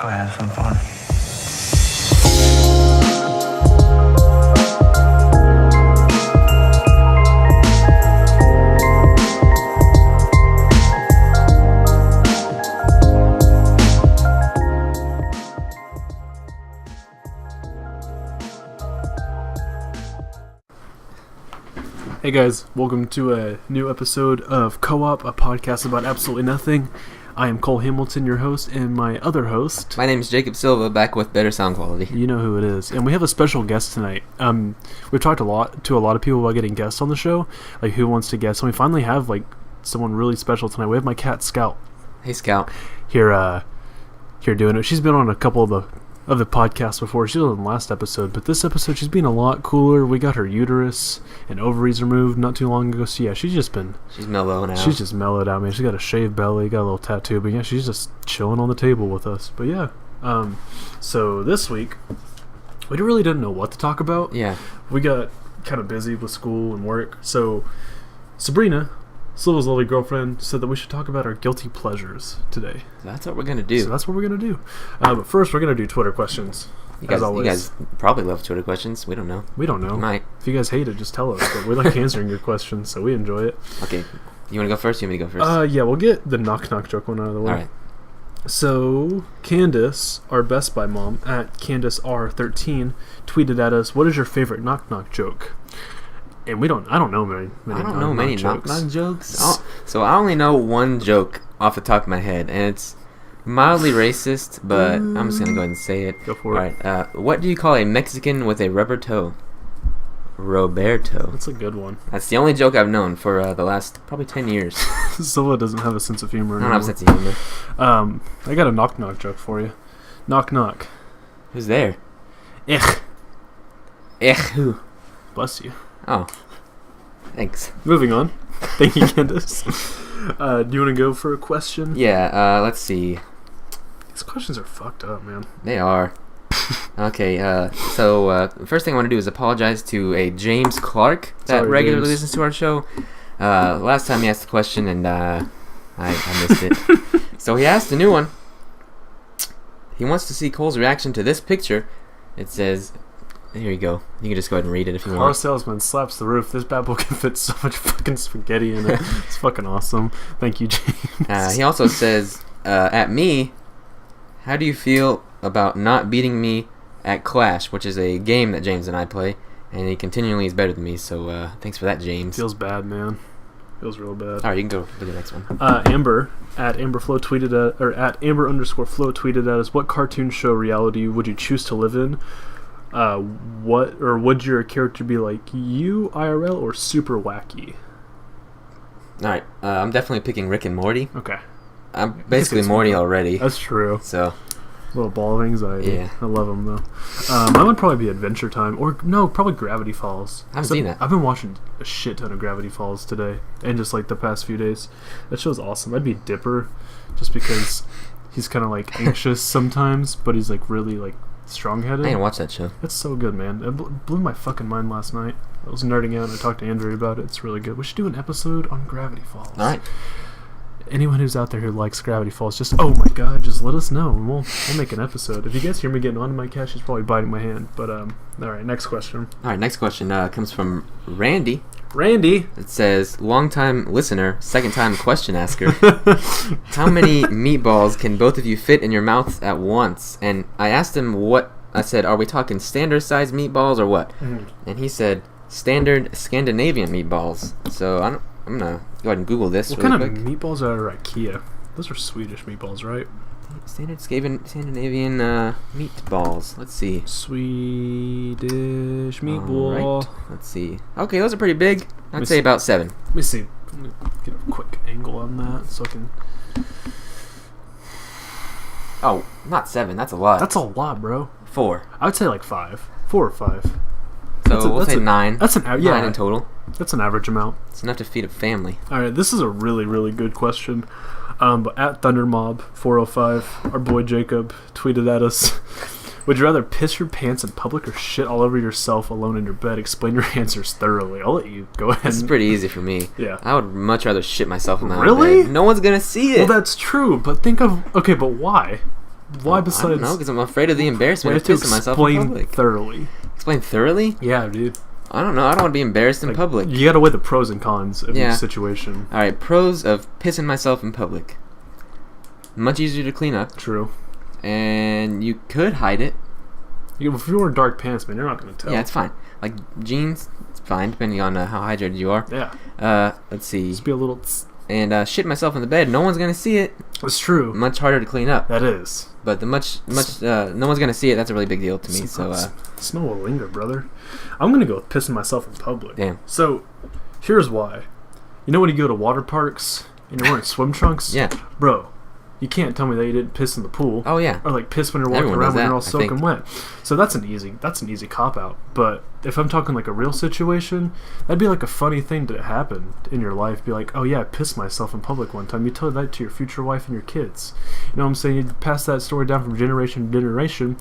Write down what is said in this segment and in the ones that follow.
go have some fun. Hey guys, welcome to a new episode of Co-op, a podcast about absolutely nothing. I am Cole Hamilton, your host, and my other host. My name is Jacob Silva, back with better sound quality. You know who it is. And we have a special guest tonight. We've talked to a lot of people about getting guests on the show, like who wants to guest. And we finally have someone really special tonight. We have my cat Scout. Hey Scout. Here doing it. She's been on a couple of the podcasts before. She was on the last episode, but this episode she's being a lot cooler. We got her uterus and ovaries removed not too long ago. So yeah, she's mellowing out. She's just mellowed out, man. She's got a shaved belly, got a little tattoo, but yeah, she's just chilling on the table with us. But yeah, so this week we really didn't know what to talk about. Yeah, we got kind of busy with school and work. So Sabrina, Silva's lovely girlfriend, said that we should talk about our guilty pleasures today. That's what we're gonna do. But first, we're gonna do Twitter questions. You guys probably love Twitter questions. We don't know. We don't know. You might. If you guys hate it, just tell us. But we like answering your questions, so we enjoy it. Okay. You want to go first? You want me to go first? Yeah, we'll get the knock joke one out of the way. All right. So, Candace, our Best Buy mom, at CandaceR13, tweeted at us, "What is your favorite knock joke?" And I don't know many knock jokes. So I only know one joke off the top of my head, and it's mildly racist, but I'm just gonna go ahead and say it. Go for it. All right. What do you call a Mexican with a rubber toe? Roberto. That's a good one. That's the only joke I've known for the last probably 10 years. Silva doesn't have a sense of humor. I don't have a sense of humor. I got a knock joke for you. Knock. Who's there? Who? Bless you. Oh, thanks. Moving on. Thank you, Candace. Do you want to go for a question? Yeah, let's see. These questions are fucked up, man. They are. Okay, so first thing I want to do is apologize to a James Clark that regularly listens to our show. Last time he asked the question, and I missed it. So he asked a new one. He wants to see Cole's reaction to this picture. It says... Here you go. You can just go ahead and read it if you want. Car salesman slaps the roof. This bad boy can fit so much fucking spaghetti in it. It's fucking awesome. Thank you, James. He also says, at me, how do you feel about not beating me at Clash, which is a game that James and I play, and he continually is better than me, so thanks for that, James. Feels bad, man. Feels real bad. Alright, you can go to the next one. Amber, at AmberFlow tweeted at, or at Amber_Flow tweeted at us, what cartoon show reality would you choose to live in? Would your character be like you IRL or super wacky? Alright, I'm definitely picking Rick and Morty. Okay. I'm basically Morty already. That's true. So, little ball of anxiety. Yeah. I love them though. Mine would probably be Adventure Time, or no, probably Gravity Falls. I haven't seen that. I've been watching a shit ton of Gravity Falls today, and just the past few days. That show's awesome. I'd be Dipper, just because he's kind of anxious sometimes, but he's really strong-headed. I didn't watch that show. It's so good, man. It blew my fucking mind last night. I was nerding out and I talked to Andrew about it. It's really good. We should do an episode on Gravity Falls. Alright. Anyone who's out there who likes Gravity Falls, just let us know and we'll make an episode. If you guys hear me getting onto my cat, she's probably biting my hand. But alright, next question. Alright, next question comes from Randy. It says, long-time listener, second-time question asker. How many meatballs can both of you fit in your mouth at once? And I asked him I said, are we talking standard-sized meatballs or what? Mm-hmm. And he said, standard Scandinavian meatballs. So I'm going to go ahead and Google this what really kind quick. Of meatballs are IKEA? Those are Swedish meatballs, right? Standard Scandinavian meatballs. Let's see. Swedish meatball. Right. Let's see. Okay, those are pretty big. I'd say about 7. Let me see. Let me get a quick angle on that so I can... Oh, not 7. That's a lot. That's a lot, bro. 4. I would say 5. 4 or 5. So we'll say 9. That's 9 in total. That's an average amount. It's enough to feed a family. Alright, this is a really, really good question. But at ThunderMob405, our boy Jacob tweeted at us, would you rather piss your pants in public or shit all over yourself alone in your bed? Explain your answers thoroughly. I'll let you go ahead. This is pretty easy for me. Yeah. I would much rather shit myself in my own Really? bed. No one's going to see it. Well, that's true, but think of... Okay, but why? Why besides? I don't know, because I'm afraid of the embarrassment of pissing myself in public. Thoroughly. Explain thoroughly? Yeah, dude. I don't know. I don't want to be embarrassed in public. You gotta weigh the pros and cons of each situation. All right, pros of pissing myself in public. Much easier to clean up. True. And you could hide it. If you're wearing dark pants, man, you're not gonna tell. Yeah, it's fine. Like jeans, it's fine depending on how hydrated you are. Yeah. Let's see. Just be a little. And shit myself in the bed. No one's gonna see it. It's true. Much harder to clean up. That is. But no one's gonna see it. That's a really big deal to me. Smell will linger, brother. I'm gonna go with pissing myself in public. Damn. So, here's why. You know when you go to water parks and you're wearing swim trunks? Yeah. Bro, you can't tell me that you didn't piss in the pool. Oh yeah. Or like piss when you're walking around when you're all soaking wet. So that's an easy cop out. But if I'm talking like a real situation, that'd be like a funny thing to happen in your life. Be like, oh yeah, I pissed myself in public one time. You tell that to your future wife and your kids. You know what I'm saying? You pass that story down from generation to generation.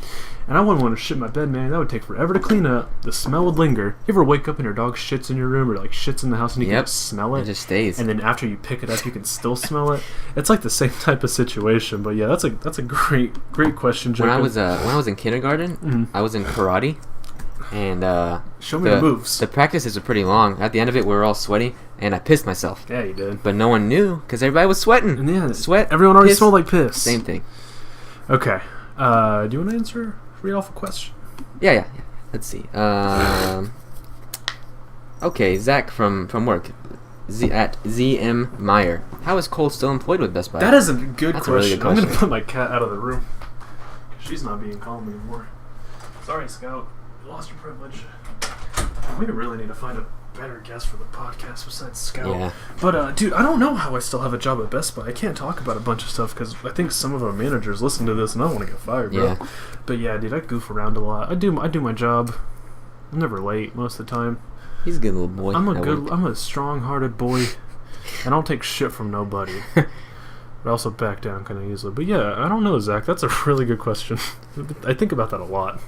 And I wouldn't want to shit in my bed, man. That would take forever to clean up. The smell would linger. You ever wake up and your dog shits in your room or like shits in the house and you can smell it? It just stays. And then after you pick it up, you can still smell it. It's like the same type of situation. But yeah, that's a great question, Jacob. When I was in kindergarten, I was in karate, and show me the moves. The practices were pretty long. At the end of it, we were all sweaty, and I pissed myself. Yeah, you did. But no one knew because everybody was sweating. And yeah, sweat. Everyone already smelled like piss. Same thing. Okay. Do you want to answer? Read off a question. Yeah. Let's see. Okay, Zach from work. At ZM Meyer. How is Cole still employed with Best Buy? That is a good question. Really good question. I'm going to put my cat out of the room. She's not being calm anymore. Sorry, Scout. You lost your privilege. We really need to find a better guest for the podcast besides Scout. Yeah. But, dude, I don't know how I still have a job at Best Buy. I can't talk about a bunch of stuff because I think some of our managers listen to this and I don't want to get fired, bro. Yeah. But, yeah, dude, I goof around a lot. I do my job. I'm never late most of the time. He's a good little boy. I'm a strong-hearted boy. I don't take shit from nobody. But I also back down kind of easily. But yeah, I don't know, Zach. That's a really good question. I think about that a lot.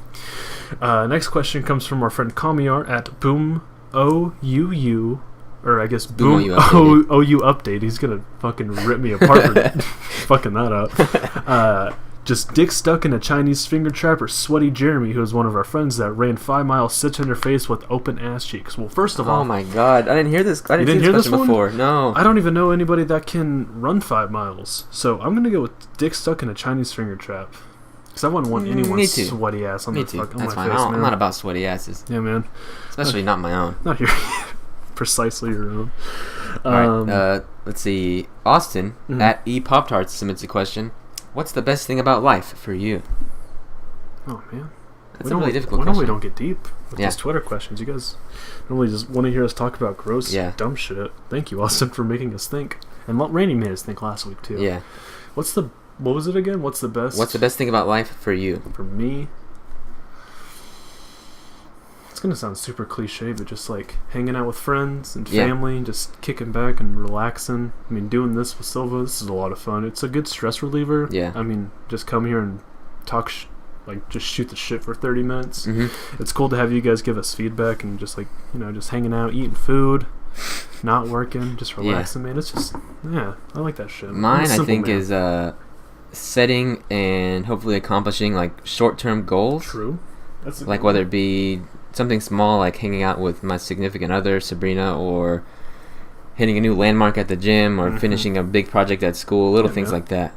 Next question comes from our friend Kamiar at Boom OUU, or I guess Boom OU Update. He's gonna fucking rip me apart for fucking that up. Just dick stuck in a Chinese finger trap or Sweaty Jeremy, who is one of our friends that ran 5 miles, sits in her face with open ass cheeks. Well, first of all... Oh my god, I didn't hear this. I didn't hear this question before. No. I don't even know anybody that can run 5 miles. So I'm going to go with dick stuck in a Chinese finger trap. Because I wouldn't want anyone's sweaty ass on my face, man. I'm not about sweaty asses. Yeah, man. Especially not my own. Not your... Precisely your own. Alright, let's see. Austin, at ePoptarts, submits a question. What's the best thing about life for you? Oh, man. That's a really difficult question. Normally we don't get deep with these Twitter questions. You guys normally just want to hear us talk about gross, dumb shit. Thank you, Austin, for making us think. And Randy made us think last week, too. Yeah. What was it again? What's the best thing about life for you? For me? It's going to sound super cliche, but just like hanging out with friends and family, just kicking back and relaxing. I mean, doing this with Silva, this is a lot of fun. It's a good stress reliever. Yeah. I mean, just come here and talk, just shoot the shit for 30 minutes. Mm-hmm. It's cool to have you guys give us feedback and just like, just hanging out, eating food, not working, just relaxing, man. It's just, I like that shit. Mine, I think, is setting and hopefully accomplishing like short-term goals. True. That's like whether it be something small like hanging out with my significant other, Sabrina, or hitting a new landmark at the gym, or finishing a big project at school, little things like that.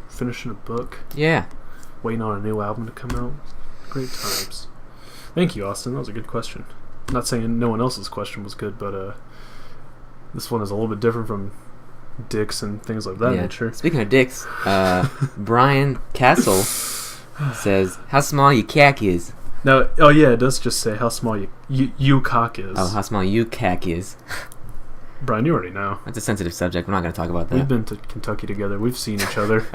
Finishing a book. Yeah. Waiting on a new album to come out. Great times. Thank you, Austin. That was a good question. I'm not saying no one else's question was good, but this one is a little bit different from dicks and things like that nature. Speaking of dicks, Brian Castle says, how small your cack is. No, it does just say how small you cock is. Oh, how small you cack is. Brian, you already know. That's a sensitive subject. We're not going to talk about that. We've been to Kentucky together. We've seen each other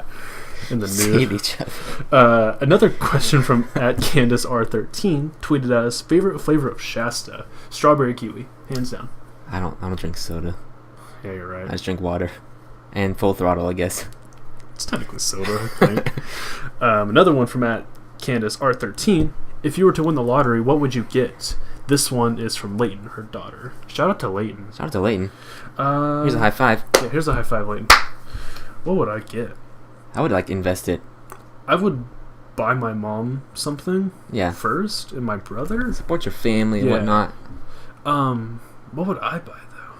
in the news. Seen each other. Another question from at Candace R13 tweeted at us: favorite flavor of Shasta? Strawberry kiwi, hands down. I don't drink soda. Yeah, you're right. I just drink water and Full Throttle, I guess. It's technically soda, I think. Another one from at Candace R13. If you were to win the lottery, what would you get? This one is from Leighton, her daughter. Shout out to Leighton. Here's a high five. Yeah, here's a high five, Leighton. What would I get? I would invest it. I would buy my mom something first, and my brother. Support your family and whatnot. What would I buy, though?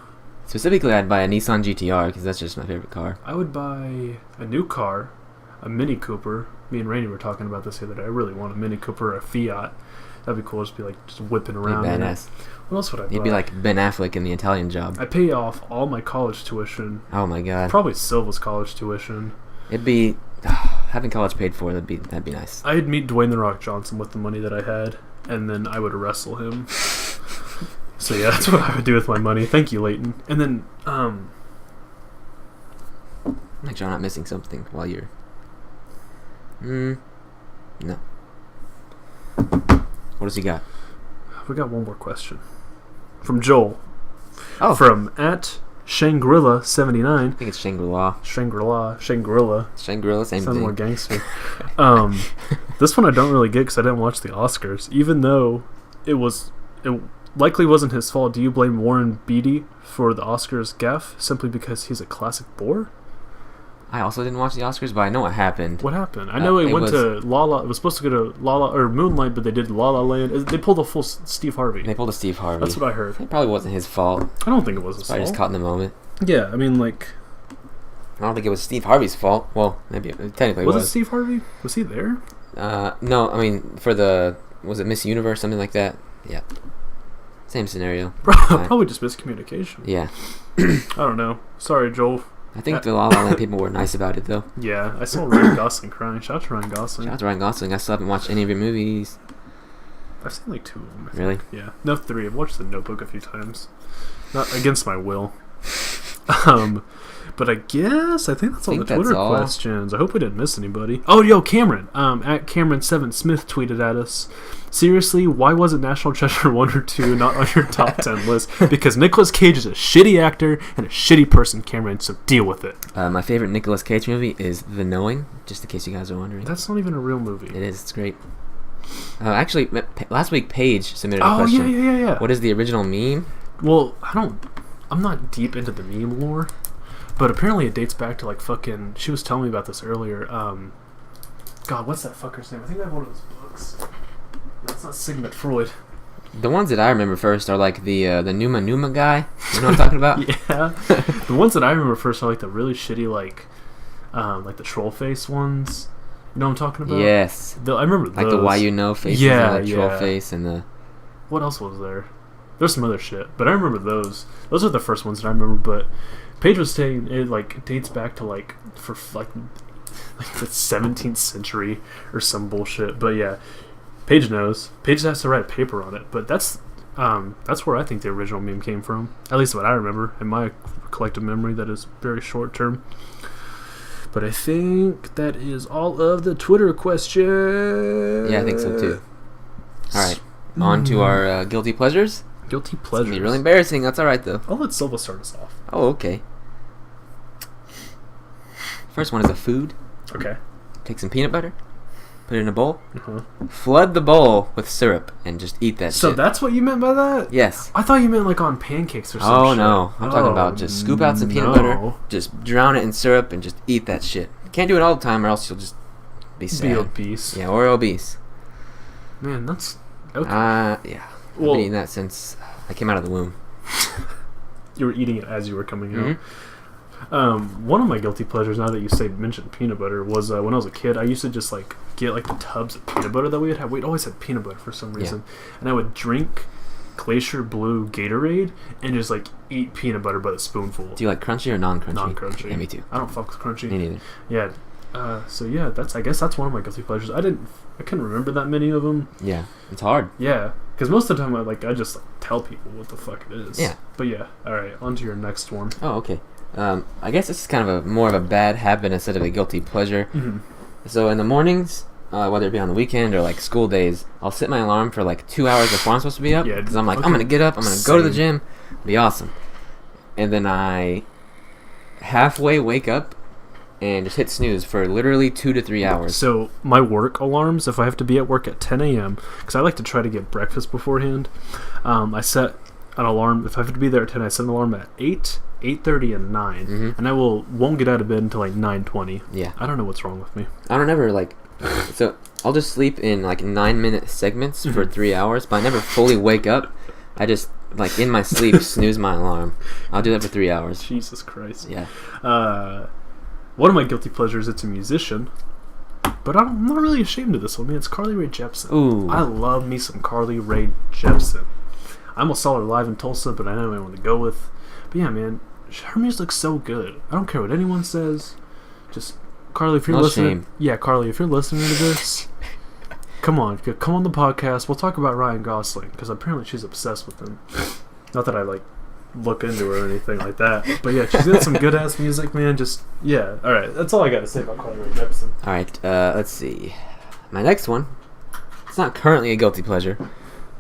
Specifically, I'd buy a Nissan GTR, because that's just my favorite car. I would buy a new car, a Mini Cooper. Me and Randy were talking about this the other day. I really want a Mini Cooper or a Fiat. That'd be cool. Just be like just whipping around. Badass. What else would I buy? You'd be like Ben Affleck in the Italian Job. I pay off all my college tuition. Oh my god. Probably Silva's college tuition. It'd be having college paid for. That'd be nice. I'd meet Dwayne the Rock Johnson with the money that I had, and then I would wrestle him. So yeah, that's what I would do with my money. Thank you, Leighton. And then Make sure I'm not missing something while you're. No. What does he got? We got one more question from Joel. Oh, from at Shangri-La 79. I think it's Shangri-La. Shangri-La, same Shangri-La, same Sounds thing. more gangster. This one I don't really get because I didn't watch the Oscars, even though it likely wasn't his fault. Do you blame Warren Beatty for the Oscars gaffe simply because he's a classic bore? I also didn't watch the Oscars, but I know what happened. What happened? I know it went to La La. It was supposed to go to La La or Moonlight, but they did La La Land. They pulled a full Steve Harvey. They pulled a Steve Harvey. That's what I heard. It probably wasn't his fault. I don't think it was his fault. Probably just caught in the moment. Yeah, I mean, like. I don't think it was Steve Harvey's fault. Well, maybe technically was it Steve Harvey? Was he there? No, I mean for was it Miss Universe, something like that? Yeah. Same scenario. Probably just miscommunication. Yeah. I don't know. Sorry, Joel. I think the La La Land people were nice about it, though. Yeah, I saw Ryan Gosling crying. Shout out to Ryan Gosling. Shout out to Ryan Gosling. I still haven't watched any of your movies. I've seen like 2 of them. Really? Yeah. No, 3. I've watched The Notebook a few times. Not against my will. But I think that's all the Twitter questions. I hope we didn't miss anybody. Oh, yo, Cameron. At Cameron7 Smith tweeted at us. Seriously, why wasn't National Treasure 1 or 2 not on your top 10 list? Because Nicolas Cage is a shitty actor and a shitty person, Cameron, so deal with it. My favorite Nicolas Cage movie is The Knowing, just in case you guys are wondering. That's not even a real movie. It is. It's great. Actually, last week Paige submitted a question. Yeah. What is the original meme? Well, I'm not deep into the meme lore, but apparently it dates back to like fucking. She was telling me about this earlier. God, what's that fucker's name? I think I have one of his books. That's not Sigmund Freud. The ones that I remember first are like the Numa guy. You know what I'm talking about? Yeah. The ones that I remember first are like the really shitty like the troll face ones. You know what I'm talking about? Yes. I remember like those. the why you know faces. Yeah, and the troll face and the. What else was there? There's some other shit, but I remember those. Those are the first ones that I remember. But Paige was saying it like dates back to like the 17th century or some bullshit. But yeah, Paige knows. Paige has to write a paper on it. But that's where I think the original meme came from. At least what I remember in my collective memory that is very short term. But I think that is all of the Twitter questions. Yeah, I think so too. All right, on to our guilty pleasures. Guilty pleasures. It's gonna be really embarrassing. That's all right though. I'll let Silva start us off. Oh, okay. First one is a food. Okay. Take some peanut butter, put it in a bowl, Uh-huh. flood the bowl with syrup, and just eat that So shit. that's what you meant by that? Yes. I thought you meant like on pancakes or something. Oh no, I'm talking about just scoop out some peanut butter, just drown it in syrup, and just eat that shit. Can't do it all the time, or else you'll just be sad. Be obese. Yeah, or obese. Man, that's okay. Yeah. Well, I've been eating that since I came out of the womb. you were eating it as you were coming out. Mm-hmm. One of my guilty pleasures, now that you mentioned peanut butter, was when I was a kid. I used to just like get like the tubs of peanut butter that we would have. We'd always had peanut butter for some reason, and I would drink Glacier Blue Gatorade and just like eat peanut butter by the spoonful. Do you like crunchy or non-crunchy? Non-crunchy. Yeah, me too. I don't fuck with crunchy. Me neither. Yeah. So yeah, I guess that's one of my guilty pleasures. I couldn't remember that many of them. Yeah, it's hard. Yeah, because most of the time I just like, tell people what the fuck it is. Yeah. But yeah, all right, on to your next one. Oh, okay. I guess this is kind of more of a bad habit instead of a guilty pleasure. Mm-hmm. So in the mornings, whether it be on the weekend or like school days, I'll set my alarm for like 2 hours before I'm supposed to be up. Yeah, because I'm like, okay. I'm gonna get up, I'm gonna go to the gym, be awesome. And then I halfway wake up and just hit snooze for literally 2 to 3 hours. So my work alarms, if I have to be at work at 10 a.m., because I like to try to get breakfast beforehand, I set an alarm. If I have to be there at 10, I set an alarm at 8, 8:30, and 9, Mm-hmm. and I won't get out of bed until like 9:20. Yeah. I don't know what's wrong with me. I don't ever like So I'll just sleep in like 9-minute segments for 3 hours, but I never fully wake up. I just like in my sleep snooze my alarm. I'll do that for 3 hours. Jesus Christ. Yeah. One of my guilty pleasures, it's a musician, but I'm not really ashamed of this one, man. It's Carly Rae Jepsen. Ooh. I love me some Carly Rae Jepsen. I almost saw her live in Tulsa, but I know I want to go with. But yeah, man, her music's so good. I don't care what anyone says. Just Carly, if you're listening, Carly, if you're listening to this, come on the podcast. We'll talk about Ryan Gosling because apparently she's obsessed with him. Not that I like look into her or anything like that, but yeah, she's got some good ass music, man. Just yeah. All right, that's all I got to say about Carly Rae Jepsen. All right, let's see. My next one. It's not currently a guilty pleasure,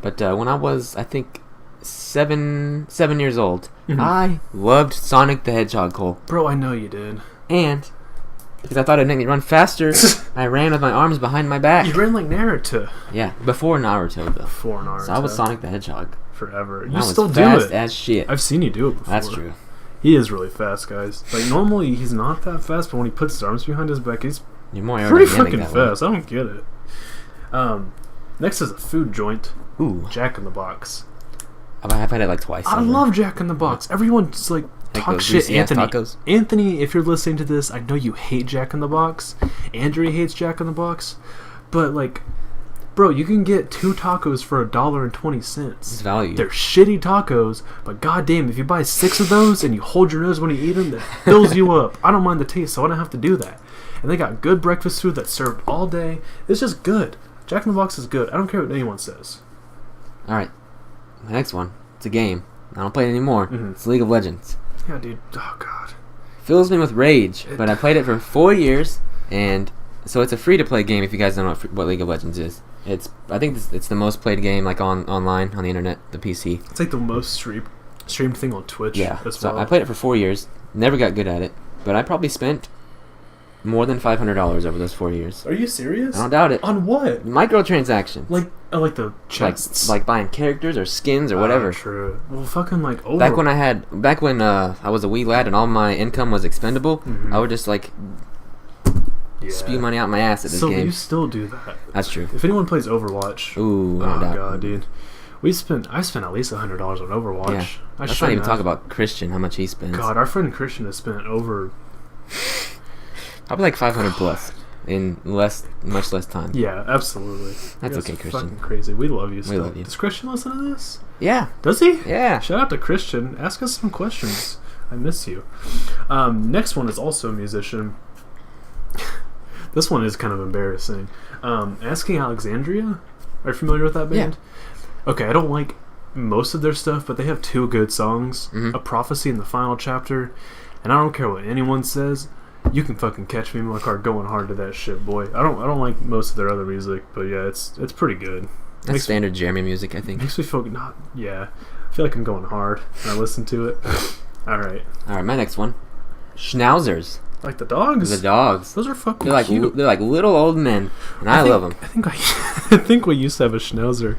but when I was, I think, 7 years old, I loved Sonic the Hedgehog, Cole. Bro, I know you did. And because I thought it'd make me run faster, I ran with my arms behind my back. You ran like Naruto. Yeah, before Naruto, though. Before Naruto. So I was Sonic the Hedgehog. Forever. You still do it. Fast as shit. I've seen you do it before. That's true. He is really fast, guys. Like, normally he's not that fast, but when he puts his arms behind his back, he's You're more pretty fucking fast. I don't get it. Next is a food joint. Ooh. Jack in the Box. I've had it like twice. I love Jack in the Box. Everyone's like talk shit. Anthony, if you're listening to this, I know you hate Jack in the Box. Andrea hates Jack in the Box. But like, bro, you can get 2 tacos for $1.20. It's value. They're shitty tacos, but goddamn, if you buy 6 of those and you hold your nose when you eat them, that fills you up. I don't mind the taste, so I don't have to do that. And they got good breakfast food that's served all day. It's just good. Jack in the Box is good. I don't care what anyone says. All right, my next one. It's a game. I don't play it anymore. It's League of Legends. Yeah, dude. Oh god. Fills me with rage. But I played it for 4 years, and so it's a free-to-play game. If you guys don't know what League of Legends is, I think it's the most played game like online on the internet, the PC. It's like the most streamed thing on Twitch. Yeah. So I played it for 4 years. Never got good at it, but I probably spent more than $500 over those 4 years. Are you serious? I don't doubt it. On what? Microtransactions. Like the chests? Like buying characters or skins or whatever. True. Well, fucking like over. Back when I was a wee lad and all my income was expendable, I would just like spew money out my ass at this game. So you still do that? That's true. If anyone plays Overwatch, ooh, no doubt. God, dude. I spent at least $100 on Overwatch. Yeah. Let's not even talk about Christian, how much he spends. God, our friend Christian has spent over probably like 500 plus in much less time. Yeah, absolutely. That's okay, Christian. Fucking crazy. We love you. We love you. Does Christian listen to this? Yeah. Does he? Yeah. Shout out to Christian. Ask us some questions. I miss you. Next one is also a musician. This one is kind of embarrassing. Asking Alexandria. Are you familiar with that band? Yeah. Okay, I don't like most of their stuff, but they have 2 good songs. A Prophecy in the Final Chapter. And I don't care what anyone says. You can fucking catch me in my car going hard to that shit, boy. I don't like most of their other music, but yeah, it's pretty good. That's standard Jeremy music, I think. Makes me feel I feel like I'm going hard when I listen to it. All right, my next one. Schnauzers. Like the dogs? The dogs. Those are fucking cute. They're like little old men, and I love them. I think we used to have a Schnauzer.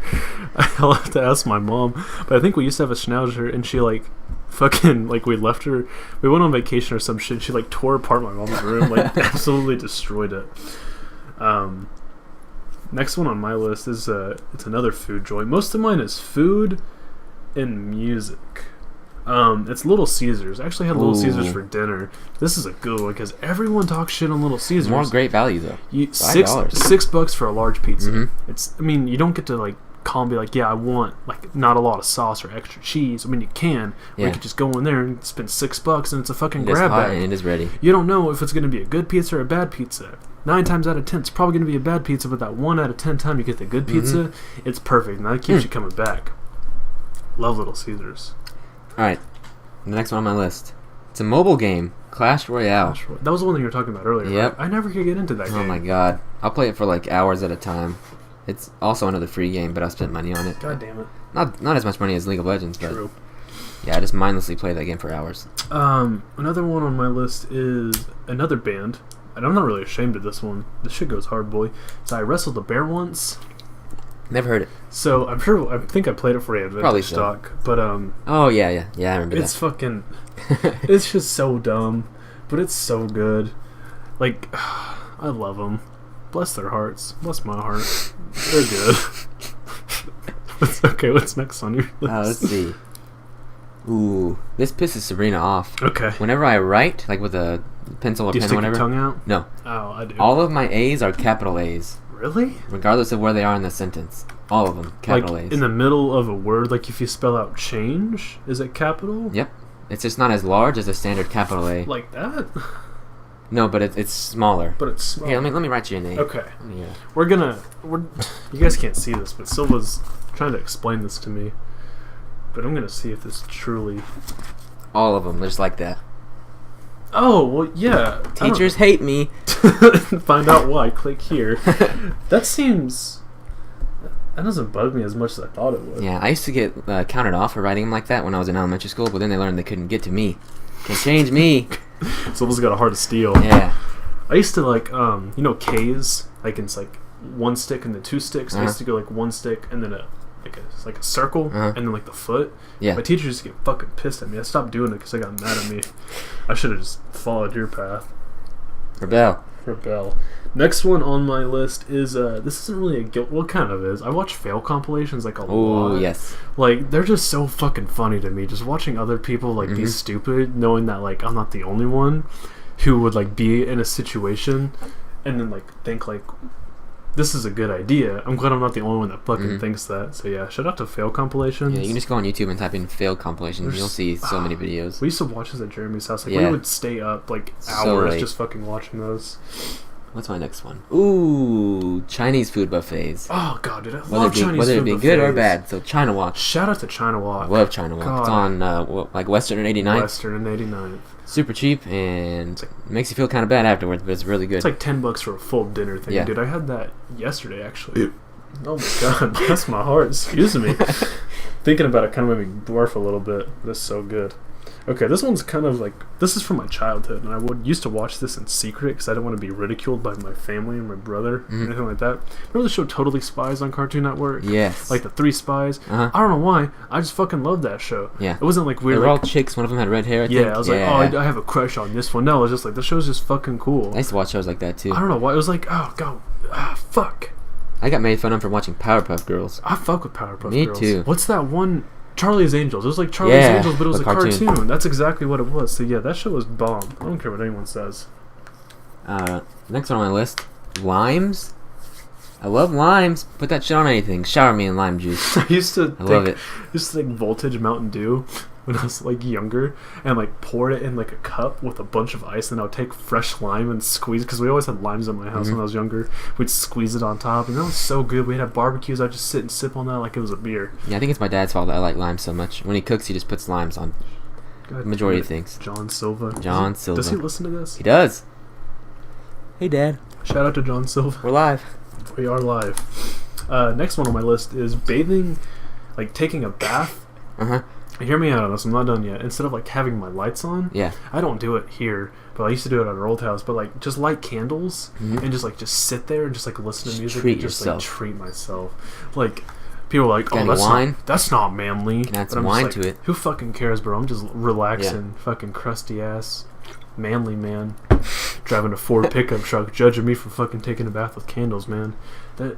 I'll have to ask my mom, but I think we used to have a Schnauzer, and she like fucking like we left her. We went on vacation or some shit. She like tore apart my mom's room, like absolutely destroyed it. Next one on my list is it's another food joint. Most of mine is food and music. It's Little Caesars. I actually had Little Caesars for dinner. This is a good one because everyone talks shit on Little Caesars. More great value though. $6 for a large pizza. It's. I mean, you don't get to like call and be like, yeah, I want like not a lot of sauce or extra cheese. I mean, you can. Or you could just go in there and spend $6 and it's a fucking grab bag. And it is ready. You don't know if it's going to be a good pizza or a bad pizza. 9 times out of 10, it's probably going to be a bad pizza, but that 1 out of 10 time you get the good pizza, it's perfect, and that keeps you coming back. Love Little Caesars. Alright, the next one on my list. It's a mobile game, Clash Royale. That was the one that you were talking about earlier. Yep. Right? I never could get into that game. Oh my god. I'll play it for like hours at a time. It's also another free game, but I spent money on it. God damn it. Not as much money as League of Legends, but True. Yeah, I just mindlessly play that game for hours. Another one on my list is another band, and I'm not really ashamed of this one. This shit goes hard, boy. So I wrestled a bear once. Never heard it. So I think I played it for Adventure Stock, but oh yeah, I remember it's fucking, it's just so dumb, but it's so good. Like, I love them. Bless their hearts. Bless my heart. They're good. Okay, what's next on your list? Let's see. Ooh, this pisses Sabrina off. Okay. Whenever I write, like with a pencil or Do you pen stick or whatever. your tongue out? No. Oh, I do. All of my A's are capital A's. Really? Regardless of where they are in the sentence. All of them, capital like A's. in the middle of a word, like if you spell out change, is it capital? Yep. It's just not as large as a standard capital A. Like that? No, but it's smaller. But it's small. Here, let me write you a name. Okay. Yeah. We're you guys can't see this, but Silva's trying to explain this to me. But I'm gonna see if this truly... All of them, just like that. Oh, well, yeah. Teachers hate me. Find out why. Click here. That seems... That doesn't bug me as much as I thought it would. Yeah, I used to get counted off for writing them like that when I was in elementary school, but then they learned they couldn't get to me. Can't change me. Silva's got a heart of steel. Yeah. I used to like, K's, like it's like one stick and then two sticks. I used to go like one stick and then a circle and then like the foot. Yeah. My teachers used to get fucking pissed at me. I stopped doing it because they got mad at me. I should have just followed your path. Rebel. Next one on my list is this isn't really a guilt. Well, kind of is. I watch fail compilations like a lot. Oh yes. Like they're just so fucking funny to me. Just watching other people like be stupid, knowing that like I'm not the only one who would like be in a situation and then like think like this is a good idea. I'm glad I'm not the only one that fucking thinks that. So yeah, shout out to fail compilations. Yeah, you can just go on YouTube and type in fail compilations. You'll see so many videos. We used to watch this at Jeremy's house. Like Yeah. we would stay up like So hours late. just fucking watching those. What's my next one? Ooh, Chinese food buffets. Oh god, dude, I love Chinese whether it food be good or buffets. bad. So China Walk. Shout out to China Walk. I love China Walk. God. It's on like Western and 89th. Western and 89th. Super cheap and makes you feel kind of bad afterwards, but it's really good. It's like $10 for a full dinner thing, Yeah. dude. I had that yesterday, actually. Oh my god, bless my heart. Excuse me. Thinking about it kind of made me barf a little bit, but it's so good. Okay, this one's kind of like... This is from my childhood, and I used to watch this in secret because I didn't want to be ridiculed by my family and my brother or anything like that. Remember the show Totally Spies on Cartoon Network? Yes. Like the Three Spies? Uh-huh. I don't know why. I just fucking loved that show. Yeah. It wasn't like They weird. were all Like, chicks. One of them had red hair, I think. yeah, I was like, oh, I have a crush on this one. No, it was just like, the show's just fucking cool. I used to watch shows like that, too. I don't know why. It was like, oh, god, fuck. I got made fun of for watching Powerpuff Girls. I fuck with Powerpuff Me Girls. too. What's that one? Charlie's Angels. It was like Charlie's Yeah, Angels, but it was the a cartoon. cartoon. That's exactly what it was. So yeah, that show was bomb. I don't care what anyone says. Next one on my list, limes. I love limes. Put that shit on anything. Shower me in lime juice. I used to love it. Used to think Voltage Mountain Dew when I was like younger, and like poured it in like a cup with a bunch of ice, and I would take fresh lime and squeeze, because we always had limes in my house when I was younger. We'd squeeze it on top, and that was so good. We'd have barbecues. I'd just sit and sip on that like it was a beer. Yeah, I think it's my dad's fault that I like limes so much. When he cooks, he just puts limes on God the majority damn of it. things. John Silva. John Silva. Does he listen to this? He does. Hey, Dad. Shout out to John Silva. We're live. We are live. Next one on my list is bathing, like taking a bath. Uh-huh. Hear me out on this, I'm not done yet. Instead of like having my lights on, Yeah. I don't do it here, but I used to do it at our old house. But like just light candles and just sit there and just like listen to Just music treat and just yourself. like treat myself. Like people are like, Got oh, any that's wine? that's not manly. Can add But some I'm wine just to like, it. Who fucking cares, bro? I'm just relaxing, fucking crusty ass, manly man, driving a Ford pickup truck, judging me for fucking taking a bath with candles, man. That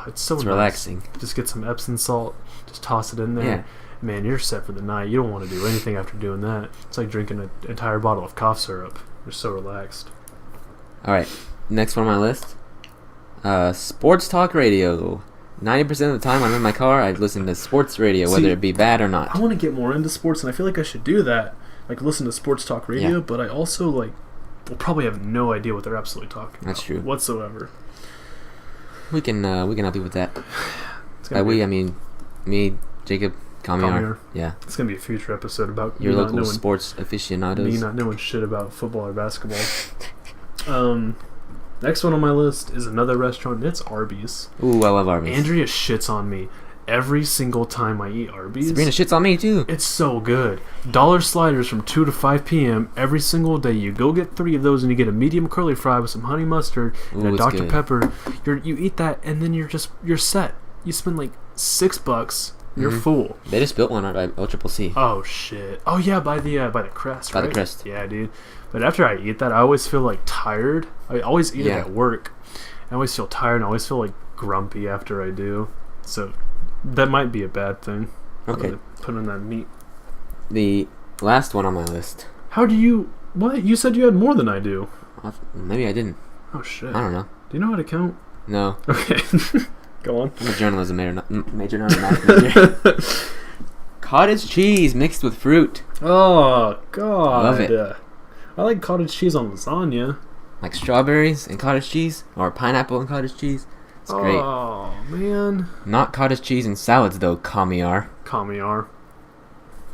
it's so It's nice. relaxing. Just get some Epsom salt, just toss it in there. Yeah. Man, you're set for the night. You don't want to do anything after doing that. It's like drinking an entire bottle of cough syrup. You're so relaxed. All right. Next one on my list. Sports talk radio. 90% of the time I'm in my car, I listen to sports radio, whether See, it be bad or I not. want to get more into sports, and I feel like I should do that. Like listen to sports talk radio, Yeah. but I also will probably have no idea what they're absolutely talking about. That's true. Whatsoever. We can help you with that. It's By gonna we, be, I mean me, Jacob, Kamiar. Kamiar. Yeah. it's gonna be a future episode about Your me not local knowing, sports aficionados. me not knowing shit about football or basketball. Next one on my list is another restaurant, and it's Arby's. Ooh, I love Arby's. Andrea shits on me every single time I eat Arby's. Sabrina shits on me too. It's so good. Dollar sliders from 2 to 5 p.m. every single day. You go get 3 of those, and you get a medium curly fry with some honey mustard and Ooh, a it's Dr. good. Pepper. You eat that, and then you're set. You spend like $6. You're full. They just built one right by Triple C. Oh shit. Oh yeah, by the crest. By the right? crest. Yeah, dude. But after I eat that, I always feel like tired. I always eat it Yeah. at work, I always feel tired and I always feel like grumpy after I do. So that might be a bad thing. Okay. Put in that meat. The last one on my list. How do you... What? You said you had more than I do. Maybe I didn't. Oh, shit. I don't know. Do you know how to count? No. Okay. Go on. I'm a journalism major, not a math major. Cottage cheese mixed with fruit. Oh, God. Love it. I like cottage cheese on lasagna. Like strawberries and cottage cheese, or pineapple and cottage cheese. It's great. Oh, man. Not cottage cheese and salads, though, Kamiar. Kamiar.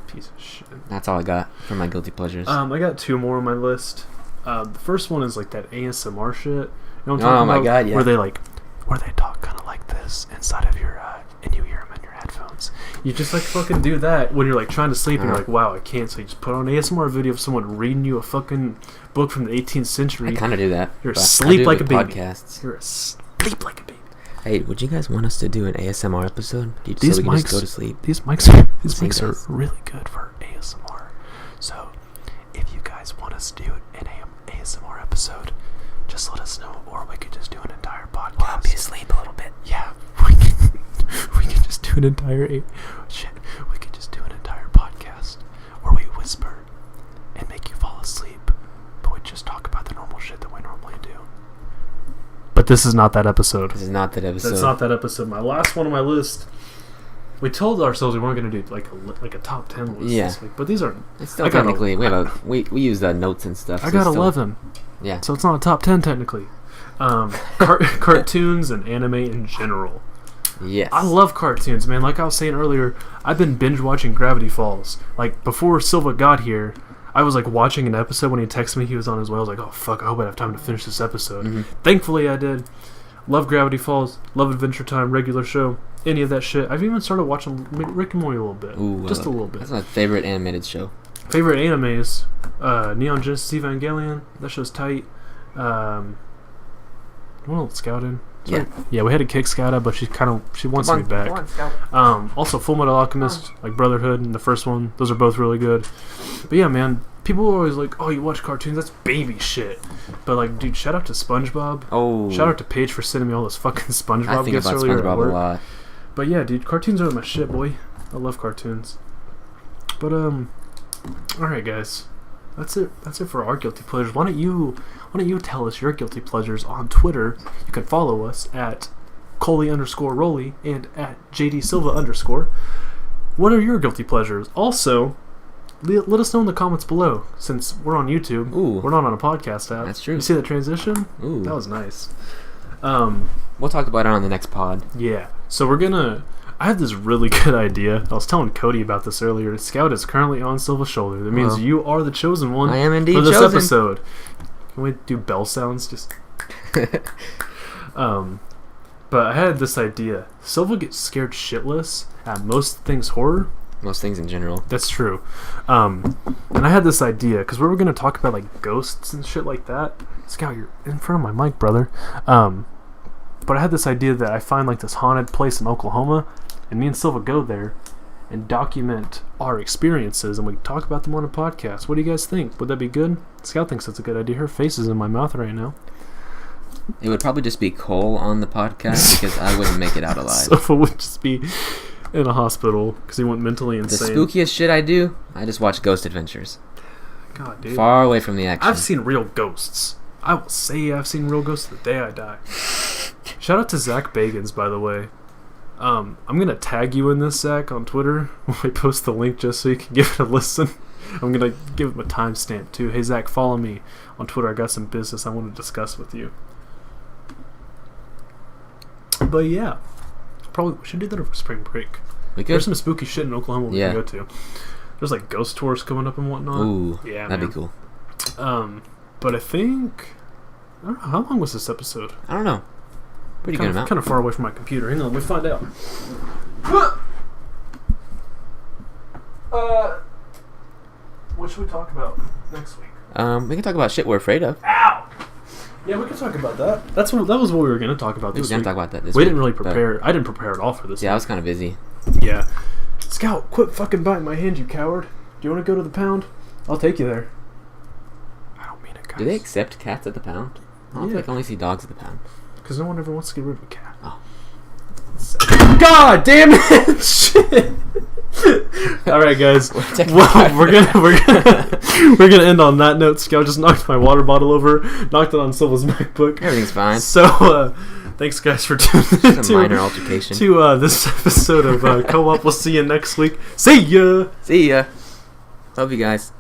Piece of shit. That's all I got for my guilty pleasures. I got 2 more on my list. The first one is like that ASMR shit. You know what I'm talking Oh, my about? God, yeah. Where they talk kind of like this inside of your, and you hear them in your headphones. You just like fucking do that when you're like trying to sleep and you're like, wow, I can't. So you just put on an ASMR video of someone reading you a fucking book from the 18th century. I kind of do that. You're asleep like a baby. Podcasts. You're asleep like a baby. Hey, would you guys want us to do an ASMR episode? These so we can mics, just go to sleep. These mics are really good for ASMR. So if you guys want us to do an ASMR episode, just let us know, or we could just do an entire podcast. I'll be asleep a little bit. Yeah, we can just do an entire We could just do an entire podcast where we whisper and make you fall asleep, but we just talk about the normal shit that we normally do. But this is not that episode. This is not that episode. That's not that episode. My last one on my list. We told ourselves we weren't going to do like a top 10 list this week, but these aren't. It's still technically we use notes and stuff. I got 11. Yeah. So it's not a top 10 technically. Cartoons and anime in general. Yes. I love cartoons, man. Like I was saying earlier, I've been binge watching Gravity Falls. Like before Silva got here, I was like watching an episode when he texted me he was on his way. I was like, oh fuck, I hope I have time to finish this episode. Mm-hmm. Thankfully I did. Love Gravity Falls, love Adventure Time, regular show, any of that shit. I've even started watching Rick and Morty a little bit. Ooh, just a little bit. That's my favorite animated show. Favorite animes, Neon Genesis Evangelion. That show's tight. You want to scout in? Yeah, we had to kick Scout out, but she wants to be back. Also, Full Metal Alchemist, like Brotherhood and the first one. Those are both really good. But yeah, man, people are always like, "Oh, you watch cartoons? That's baby shit." But like, dude, shout out to SpongeBob. Oh, shout out to Paige for sending me all those fucking SpongeBob gifts earlier at work. A lot. But yeah, dude, cartoons are my shit, boy. I love cartoons. But all right, guys. That's it for our guilty pleasures. Why don't you tell us your guilty pleasures on Twitter? You can follow us at Coley_Rolly and at JD Silva_. What are your guilty pleasures? Also, let us know in the comments below. Since we're on YouTube, we're not on a podcast app. That's true. You see that transition? Ooh. That was nice. We'll talk about it on the next pod. Yeah. So I had this really good idea. I was telling Cody about this earlier. Scout is currently on Silva's shoulder. That means you are the chosen one. I am indeed for this chosen. episode. Can we do bell sounds? Just. But I had this idea. Silva gets scared shitless at most things horror. Most things in general. That's true. And I had this idea because we were going to talk about like ghosts and shit like that. Scout, you're in front of my mic, brother. But I had this idea that I find like this haunted place in Oklahoma, and me and Silva go there and document our experiences, and we talk about them on a podcast. What do you guys think? Would that be good? Scout thinks that's a good idea. Her face is in my mouth right now. It would probably just be Cole on the podcast because I wouldn't make it out alive. Silva would just be in a hospital because he went mentally insane. The spookiest shit I do, I just watch Ghost Adventures. God, dude. Far away from the action. I've seen real ghosts. I will say I've seen real ghosts the day I die. Shout out to Zach Bagans, by the way. I'm going to tag you in this, Zach, on Twitter when I post the link just so you can give it a listen. I'm going to give him a timestamp, too. Hey, Zach, follow me on Twitter. I got some business I want to discuss with you. But, yeah. We should do that over spring break. There's some spooky shit in Oklahoma we can go to. There's, like, ghost tours coming up and whatnot. Ooh, yeah, that'd be cool. But I think... I don't know. How long was this episode? I don't know. Pretty good amount. Kind of far away from my computer. Hang on, let me find out. What should we talk about next week? We can talk about shit we're afraid of. Ow! Yeah, we can talk about that. That was what we were going to talk about this week. We were going to talk about that this week. We week. didn't really prepare. I didn't prepare at all for this. Yeah, I was kind of busy. Yeah. Scout, quit fucking biting my hand, you coward. Do you want to go to the pound? I'll take you there. I don't mean it, guys. Do they accept cats at the pound? I don't think I only see dogs at the pound. Because no one ever wants to get rid of a cat. Oh. God damn it! Shit. All right, guys. Well, we're gonna end on that note. Scout just knocked my water bottle over, knocked it on Silva's MacBook. Everything's fine. So, thanks, guys, for tuning in to minor altercation to this episode of Co-op. We'll see you next week. See ya. See ya. Love you guys.